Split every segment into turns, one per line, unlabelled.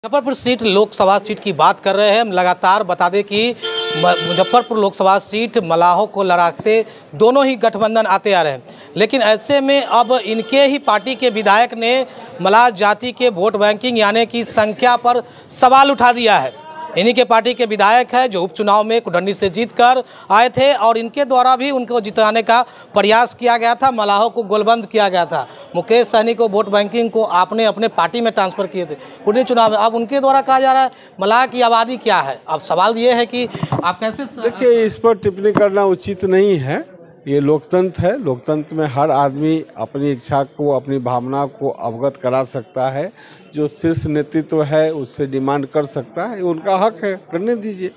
Muzaffarpur seat Lok Sabha seat की बात कर रहे हैं। हम लगातार बता दें कि मुजफ्फरपुर लोकसभा सीट मलाहों को लड़ाते दोनों ही गठबंधन आते आ रहे हैं, लेकिन ऐसे में अब इनके ही पार्टी के विधायक ने मलाह जाति के वोट बैंकिंग यानी कि संख्या पर सवाल उठा दिया है। इन्हीं के पार्टी के विधायक है जो उपचुनाव में कुडंडी से जीतकर आए थे और इनके द्वारा भी उनको जिताने का प्रयास किया गया था, मलाहों को गोलबंद किया गया था। मुकेश सहनी को वोट बैंकिंग को आपने अपने पार्टी में ट्रांसफ़र किए थे कुडंडी चुनाव में। अब उनके द्वारा कहा जा रहा है मलाह की आबादी क्या है। अब सवाल ये है कि आप कैसे
देखिए, इस पर टिप्पणी करना उचित नहीं है। ये लोकतंत्र है। लोकतंत्र में हर आदमी अपनी इच्छा को, अपनी भावना को अवगत करा सकता है। जो शीर्ष नेतृत्व है उससे डिमांड कर सकता है, उनका हक है, करने दीजिए।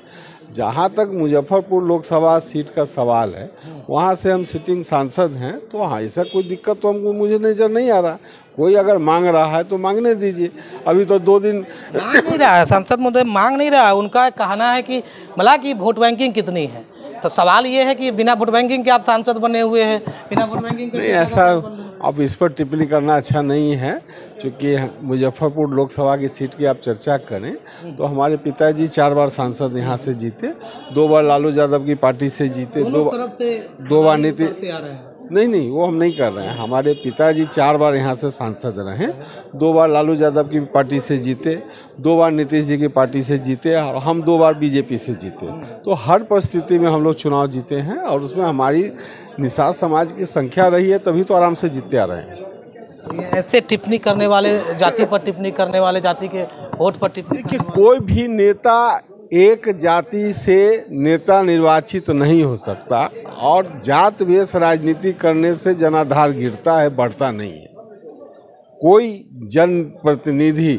जहाँ तक मुजफ्फरपुर लोकसभा सीट का सवाल है, वहाँ से हम सिटिंग सांसद हैं, तो हाँ ऐसा कोई दिक्कत तो हमको मुझे नज़र नहीं आ रहा। कोई अगर मांग रहा है तो मांगने दीजिए। अभी तो 2 दिन
मांग नहीं रहा है, सांसद महोदय मांग नहीं रहा है। उनका कहना है कि मलाह की वोट बैंकिंग कितनी है। तो सवाल ये है कि बिना वोट बैंकिंग के आप सांसद बने हुए हैं, बिना वोट बैंकिंग
नहीं, ऐसा अब इस पर टिप्पणी करना अच्छा नहीं है। क्योंकि मुजफ्फरपुर लोकसभा की सीट की आप चर्चा करें तो हमारे पिताजी 4 बार सांसद यहाँ से जीते, 2 बार लालू यादव की पार्टी से जीते, 2 बार नीतीश नहीं वो हम नहीं कर रहे हैं। हमारे पिताजी 4 बार यहाँ से सांसद रहे, 2 बार लालू यादव की पार्टी से जीते, 2 बार नीतीश जी की पार्टी से जीते और हम 2 बार बीजेपी से जीते। तो हर परिस्थिति में हम लोग चुनाव जीते हैं और उसमें हमारी निषाद समाज की संख्या रही है, तभी तो आराम से जीतते आ रहे हैं।
ऐसे टिप्पणी करने वाले, जाति पर टिप्पणी करने वाले, जाति के वोट पर टिप्पणी,
देखिए कोई भी नेता एक जाति से नेता निर्वाचित नहीं हो सकता और जात वेश राजनीति करने से जनाधार गिरता है, बढ़ता नहीं है। कोई जनप्रतिनिधि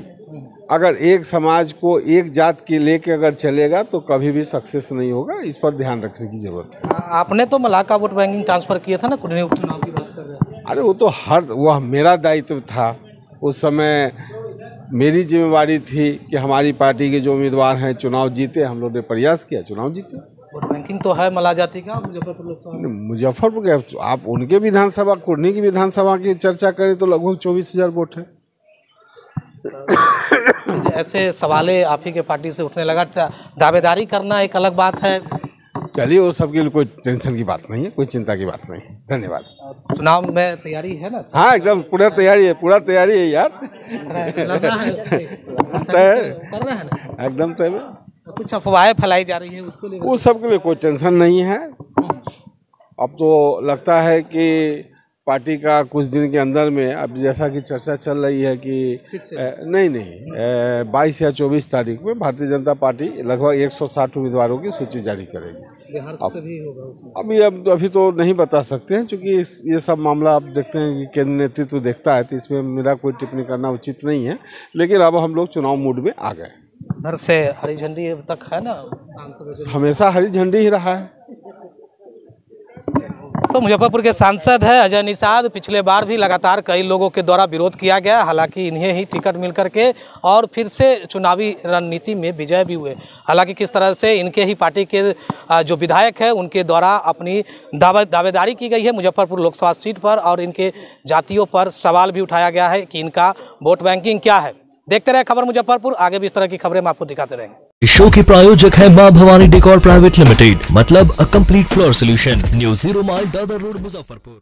अगर एक समाज को एक जात के लेके अगर चलेगा तो कभी भी सक्सेस नहीं होगा। इस पर ध्यान रखने की जरूरत है।
आपने तो मलाह का वोट बैंकिंग ट्रांसफर किया था ना, कुडंडी उपचुनाव की बात कर रहे हैं।
अरे वो तो वह मेरा दायित्व था। उस समय मेरी जिम्मेवारी थी कि हमारी पार्टी के जो उम्मीदवार हैं चुनाव जीते। हम लोग ने प्रयास किया, चुनाव जीते।
वोट बैंकिंग तो है मलाह जाति का मुजफ्फरपुर लोकसभा।
मुजफ्फरपुर के आप उनके विधानसभा, कुडंडी की विधानसभा की चर्चा करें तो लगभग 24,000 वोट है।
ऐसे सवाले आप ही के पार्टी से उठने लगा। दावेदारी करना एक अलग बात है।
चलिए, वो सबके लिए कोई टेंशन की बात नहीं है, कोई चिंता की बात नहीं है। धन्यवाद।
चुनाव में तैयारी है ना?
हाँ, एकदम पूरा तैयारी है यार। एकदम तय।
कुछ अफवाहें फैलाई जा रही है, उसको लेकर
वो सबके लिए कोई टेंशन नहीं है। अब तो लगता है कि पार्टी का कुछ दिन के अंदर में, अब जैसा कि चर्चा चल रही है कि नहीं 22 या 24 तारीख में भारतीय जनता पार्टी लगभग 160 उम्मीदवारों की सूची जारी करेगी। अभी तो नहीं बता सकते हैं, क्योंकि ये सब मामला आप देखते हैं कि केंद्र नेतृत्व देखता है, तो इसमें मेरा कोई टिप्पणी करना उचित नहीं है। लेकिन अब हम लोग चुनाव मूड में आ गए।
घर से हरी झंडी तक है ना,
हमेशा हरी झंडी ही रहा है।
तो मुजफ्फरपुर के सांसद है अजय निषाद। पिछले बार भी लगातार कई लोगों के द्वारा विरोध किया गया, हालांकि इन्हें ही टिकट मिल करके और फिर से चुनावी रणनीति में विजय भी हुए। हालांकि किस तरह से इनके ही पार्टी के जो विधायक है उनके द्वारा अपनी दावेदारी की गई है मुजफ्फरपुर लोकसभा सीट पर और इनके जातियों पर सवाल भी उठाया गया है कि इनका वोट बैंकिंग क्या है। देखते रहे खबर मुजफ्फरपुर। आगे भी इस तरह की खबरें हम आपको दिखाते रहेंगे।
इस शो के प्रायोजक है मां भवानी डेकोर प्राइवेट लिमिटेड, मतलब a complete floor solution, new 0 mile Dadar road, Muzaffarpur.